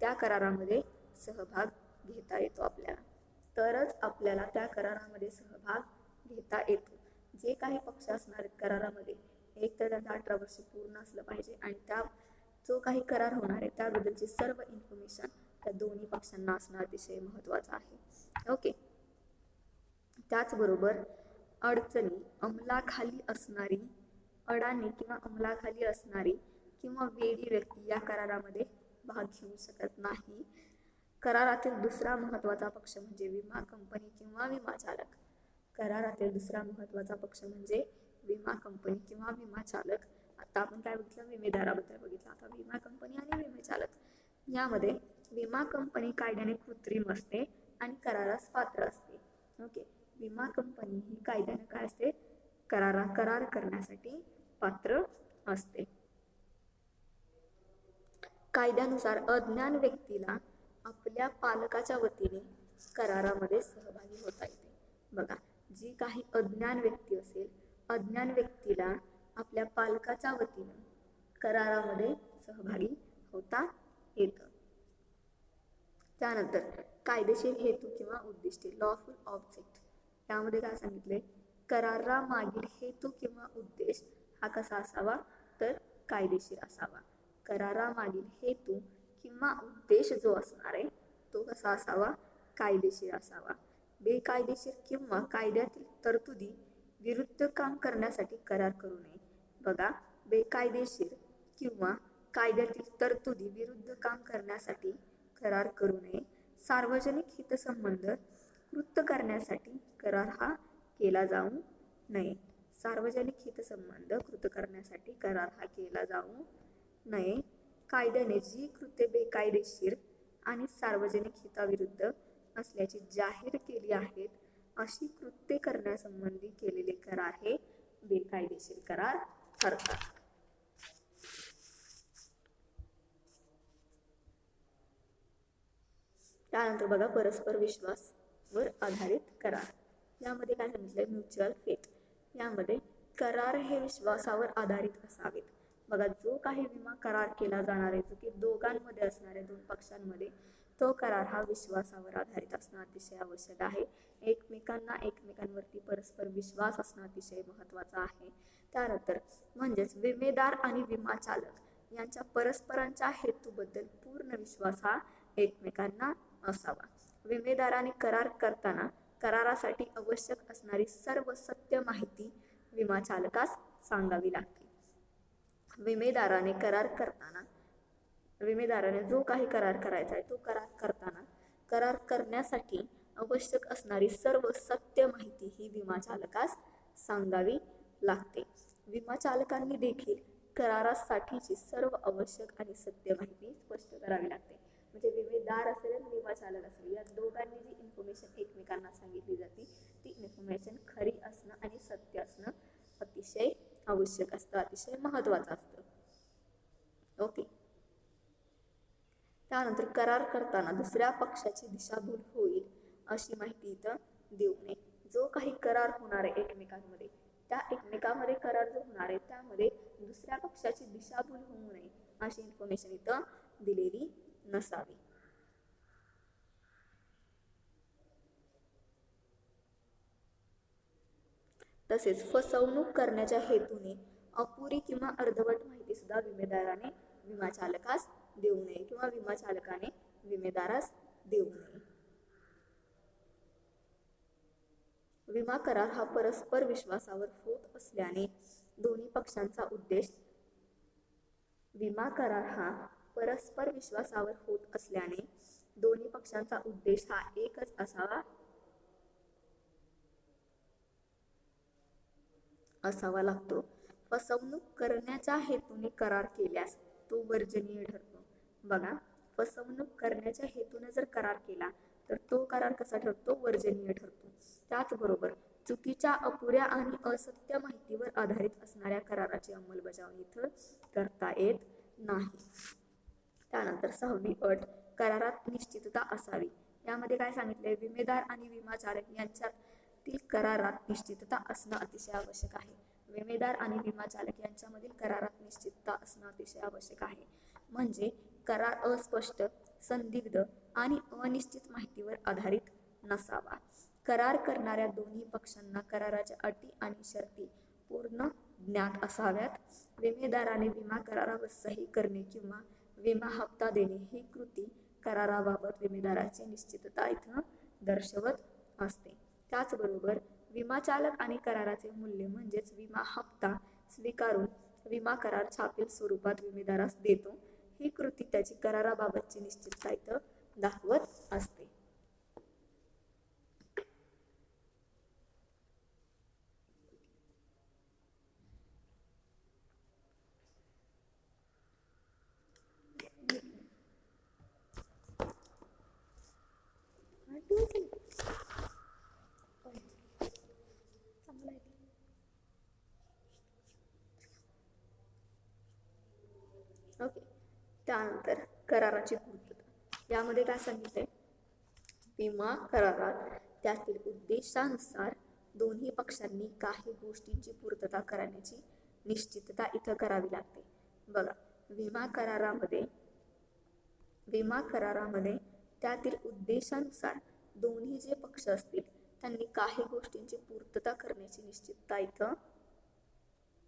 [SPEAKER 1] त्या करारामध्ये सहभाग घेता येतो आपल्याला. त्या करारामध्ये सहभाग घेता येतो. जे काही पक्ष असणार आहेत करारामध्ये एक तर त्यांना 18 वर्ष पूर्ण असलं पाहिजे आणि त्या जो काही करार होणार आहे त्याबद्दलची सर्व इन्फॉर्मेशन त्या दोन्ही पक्षांना असणं अतिशय महत्त्वाचं आहे. ओके, त्याचबरोबर अडाणी किंवा अंमलाखाली असणारी किंवा वेडी व्यक्ती या करारामध्ये भाग घेऊ शकत नाही. करारातील दुसरा महत्त्वाचा पक्ष म्हणजे विमा कंपनी किंवा विमा चालक. करारातील दुसरा महत्त्वाचा पक्ष म्हणजे विमा कंपनी किंवा विमा चालक. आता आपण काय बघितलं? विमेदाराबद्दल बघितलं. आता विमा कंपनी आणि विमा चालक यामध्ये विमा कंपनी कायद्याने कृत्रिम असते आणि करारास पात्र असते. ओके, विमा कंपनी ही कायद्याने काय असते? करार करण्यासाठी पात्र असते. कायद्यानुसार अज्ञान व्यक्तीला आपल्या पालकाच्या वतीने करारामध्ये सहभागी होता येते. बघा, जी काही अज्ञान व्यक्ती असेल, अज्ञान व्यक्तीला आपल्या पालकाच्या वतीने करारामध्ये सहभागी होता येतं. त्यानंतर कायदेशीर हेतू किंवा उद्दिष्टे, लॉफुल ऑब्जेक्ट, त्यामध्ये काय सांगितले, करारामागील हेतू किंवा उद्देश हा कसा असावा, तर कायदेशीर असावा. करारामागील हेतू किंवा उद्देश जो असणार आहे तो कसा असावा, कायदेशीर असावा. बेकायदेशीर किंवा कायद्यातील तरतुदी विरुद्ध काम करण्यासाठी करार करू नये. बघा, बेकायदेशीर किंवा कायद्यातील तरतुदी विरुद्ध काम करण्यासाठी करार करू नये. सार्वजनिक हितसंबंध कृत करण्यासाठी करार हा केला जाऊ नये. सार्वजनिक हितसंबंध कृत करण्यासाठी करार हा केला जाऊ नये. कायद्याने जी कृत्ये बेकायदेशीर आणि सार्वजनिक हिताविरुद्ध असल्याची जाहीर केली आहेत अशी कृत्ये करण्यासंबंधी केलेले करार हे बेकायदेशीर करार ठरतात. त्यानंतर बघा, परस्पर विश्वासावर आधारित करार. यामध्ये काय सांगितलंय, म्युच्युअल फेथ. यामध्ये करार हे विश्वासावर आधारित असावेत. बघा, जो काही विमा करार केला जाणार आहे, जो की दोघांमध्ये असणार आहे, दोन पक्षांमध्ये, तो करार हा विश्वासावर आधारित असणं अतिशय आवश्यक आहे. एकमेकांवरती परस्पर विश्वास असणं अतिशय महत्वाचा आहे. त्यानंतर म्हणजेच विमेदार आणि विमा चालक यांच्या परस्परांच्या हेतूबद्दल पूर्ण विश्वास हा एकमेकांना असावा. विमेदाराने करार करताना करारासाठी आवश्यक असणारी सर्व सत्य माहिती विमा चालकास सांगावी लागते. विमेदाराने जो काही करार करायचा आहे तो करार करण्यासाठी आवश्यक असणारी सर्व सत्य माहिती ही विमा चालकास सांगावी लागते. विमा चालकांनी देखील करारासाठीची सर्व आवश्यक आणि सत्य माहिती स्पष्ट करावी लागते. म्हणजे विमेदार असेल आणि विमा चालक असेल, या दोघांनी जी इन्फॉर्मेशन एकमेकांना सांगितली जाते ती इन्फॉर्मेशन खरी असणं आणि सत्य असणं अतिशय आवश्यक असतं, अतिशय महत्वाचं असतं. ओके. त्यानंतर करार करताना दुसऱ्या पक्षाची दिशाभूल होईल अशी माहिती इथं देऊ नये. जो काही करार होणार आहे एकमेकांमध्ये, त्या एकमेकांमध्ये करार जो होणार आहे त्यामध्ये दुसऱ्या पक्षाची दिशाभूल होऊ नये अशी इन्फॉर्मेशन इथं दिलेली नसावी. तसेच फसवणूक करण्याच्या हेतूने अपुरी किंवा अर्धवट माहिती सुद्धा विमेदाराने विमा चालकास देऊ नये किंवा विमा चालकाने विमेदारास देऊ नये. विमा करार हा परस्पर विश्वासावर होत असल्याने दोन्ही पक्षांचा उद्देश हा एकच असावा लागतो. फसवणूक करण्याच्या हेतूने करार केल्यास तो वर्जनीय ठरतो. बघा, फसवणूक करण्याच्या हेतूने जर करार केला तर तो करार कसा ठरतो, वर्जनीय ठरतो. त्याचबरोबर चुकीच्या, अपुऱ्या आणि असत्य माहितीवर आधारित असणाऱ्या कराराची अंमलबजावणी इथं करता येत नाही. त्यानंतर 6वी अट, करारात निश्चितता असावी. यामध्ये काय सांगितलंय, विमेदार आणि विमा चालक यांच्यातील करारात निश्चितता असणं अतिशय आवश्यक आहे. विमेदार आणि विमा चालक यांच्यामधील करारात निश्चितता असणं अतिशय आवश्यक आहे. म्हणजे करार अस्पष्ट, संदिग्ध आणि अनिश्चित माहितीवर आधारित नसावा. करार करणाऱ्या दोन्ही पक्षांना कराराच्या अटी आणि शर्ती पूर्ण ज्ञात असाव्यात. विमेदाराने विमा करारावर सही करणे किंवा विमा हप्ता देणे ही कृती कराराबाबत विमेदाराची निश्चितता इथं दर्शवत असते. त्याचबरोबर विमा चालक आणि कराराचे मूल्य म्हणजेच विमा हप्ता स्वीकारून विमा करार छापील स्वरूपात विमेदारास देतो. ही कृती त्याची कराराबाबतची निश्चितता इथं दाखवत असते. ओके. त्यानंतर कराराची पूर्तता. यामध्ये काय सांगितलंय, विमा करारात त्यातील उद्देशानुसार दोन्ही पक्षांनी काही गोष्टींची पूर्तता करण्याची निश्चितता इथं करावी लागते. बघा, विमा करारामध्ये त्यातील उद्देशानुसार दोन्ही जे पक्ष असतील त्यांनी काही गोष्टींची पूर्तता करण्याची निश्चितता इथं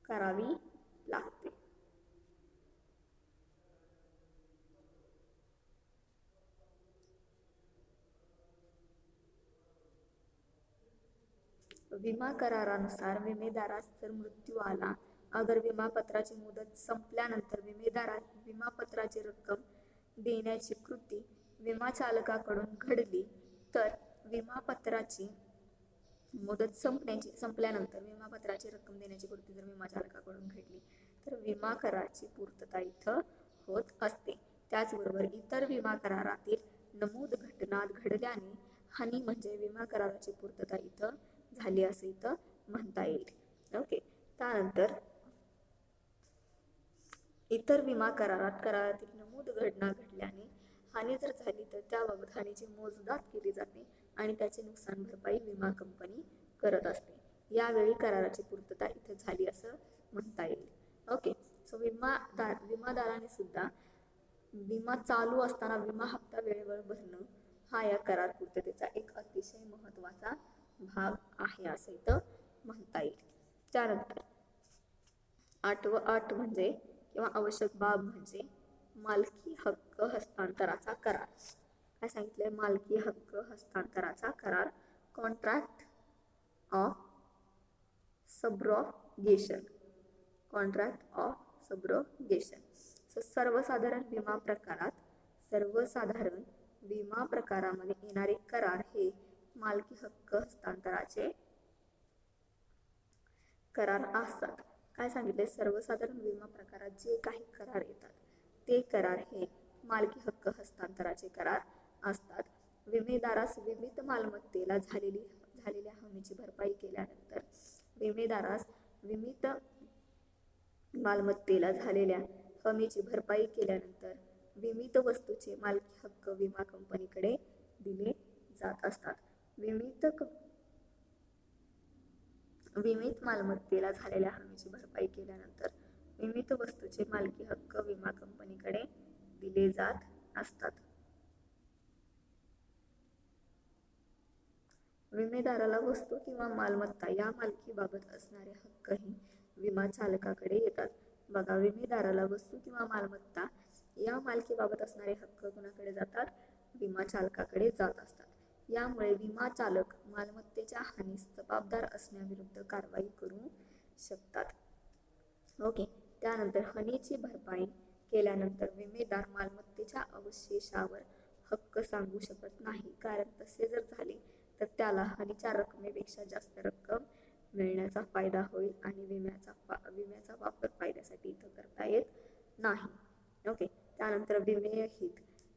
[SPEAKER 1] करावी लागते. विमा करारानुसार विमेदारास जर मृत्यू आला, अगर विमापत्राची मुदत संपल्यानंतर विमापत्राची रक्कम देण्याची कृती विमा चालकाकडून घडली, तर विमापत्राची मुदत संपल्यानंतर विमापत्राची रक्कम देण्याची कृती जर विमा चालकाकडून घडली तर विमा कराराची पूर्तता इथं होत असते. त्याचबरोबर इतर विमा करारातील नमूद घटना घडल्याने हानी म्हणजे विमा कराराची पूर्तता इथं झाली असं इथं म्हणता येईल. ओके. त्यानंतर इतर विमा करारातील नमूद घटना घडल्याने हानी जर झाली तर त्याबाबत हानीची मोजदाद केली जाते आणि त्याची नुकसान भरपाई विमा कंपनी करत असते. यावेळी कराराची पूर्तता इथे झाली असं म्हणता येईल. ओके. सो विमादाराने सुद्धा विमा चालू असताना विमा हप्ता वेळेवर भरणं हा या करार पूर्ततेचा एक अतिशय महत्वाचा भाग आहे असं इथं म्हणता येईल. त्यानंतर 8 म्हणजे किंवा आवश्यक बाब म्हणजे मालकी हक्क हस्तांतराचा करार. काय सांगितलंय? मालकी हक्क हस्तांतराचा करार, contract of subrogation. Contract of subrogation. सर्वसाधारण विमा प्रकारामध्ये येणारे करार हे मालकी हक्क हस्तांतराचे करार असतात. काय सांगितले? सर्वसाधारण विमा प्रकारात जे काही करार येतात ते करार हे मालकी हक्क हस्तांतराचे करार असतात. विमेदारास विमित मालमत्तेला झालेल्या हमीची भरपाई केल्यानंतर विमित वस्तूचे मालकी हक्क विमा कंपनीकडे दिले जात असतात. विमित मालमत्तेला झालेल्या हमीची भरपाई केल्यानंतर विमित वस्तूचे मालकी हक्क विमा कंपनीकडे दिले जात असतात. विमेदाराला वस्तू किंवा मालमत्ता या मालकीबाबत असणारे हक्कही विमा चालकाकडे येतात. बघा, विमेदाराला वस्तू किंवा मालमत्ता या मालकीबाबत असणारे हक्क कोणाकडे जातात? विमा चालकाकडे जात असतात. यामुळे विमा चालक मालमत्तेच्या हानीस जबाबदार असण्याविरुद्ध कारवाई करू शकतात. ओके. त्यानंतर हानीची भरपाई केल्यानंतर विमेदार मालमत्तेच्या अवशेषावर हक्क सांगू शकत नाही, कारण तसे जर झाले तर त्याला हानीच्या रकमेपेक्षा जास्त रक्कम मिळण्याचा फायदा होईल आणि विम्याचा वापर फायद्यासाठी इथं करता येत नाही. ओके. त्यानंतर विमेय हित.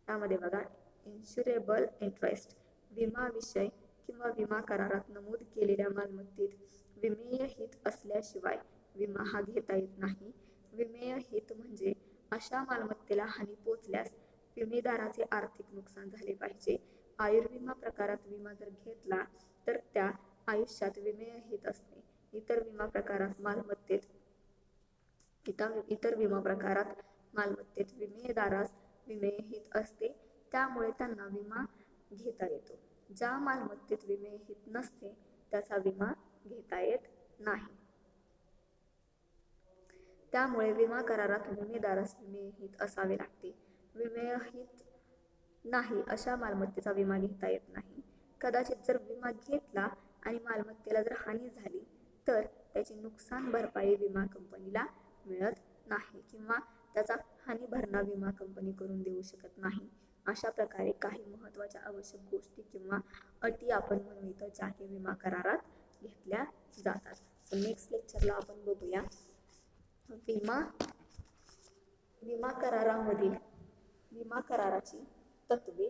[SPEAKER 1] त्यामध्ये बघा, इन्शुरेबल इंटरेस्ट. विमा विषय किंवा विमा करारात नमूद केलेल्या मालमत्तेत विमेय हित असल्याशिवाय विमा हा घेता येत नाही. विमेय हित म्हणजे अशा मालमत्तेला हानी पोचल्यास विमेदाराचे आर्थिक नुकसान झाले पाहिजे. आयुर्विमा प्रकारात विमा जर घेतला तर त्या आयुष्यात विमेय हित असते. इतर विमा प्रकारात मालमत्तेत विमेदारास विमेय हित असते, त्यामुळे त्यांना विमा घेता येतो. ज्या मालमत्तेत विमेय हित नसते त्याचा विमा घेता येत नाही. त्यामुळे विमा करारात विमेदारास विमेय हित असावे लागते. विमेय हित नाही अशा मालमत्तेचा विमा घेता येत नाही. कदाचित जर विमा घेतला आणि मालमत्तेला जर हानी झाली तर त्याची नुकसान भरपाई विमा कंपनीला मिळत नाही किंवा त्याचा हानी भरणा विमा कंपनी करून देऊ शकत नाही. अशा प्रकारे काही महत्त्वाच्या आवश्यक गोष्टी किंवा अटी आपण म्हणू इथं ज्या की विमा करारात घेतल्या जातात. नेक्स्ट लेक्चरला आपण बघूया विमा कराराची तत्वे.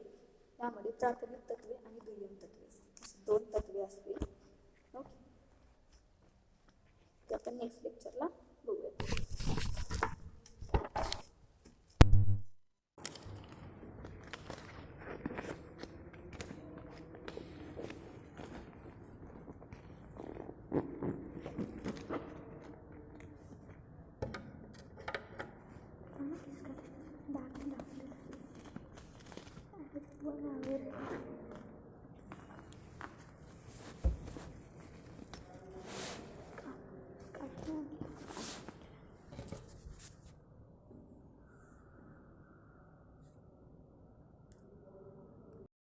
[SPEAKER 1] त्यामध्ये प्राथमिक तत्वे आणि दुय्यम तत्वे अशी 2 तत्वे असतील. ओके. ते आपण नेक्स्ट लेक्चरला बघूया.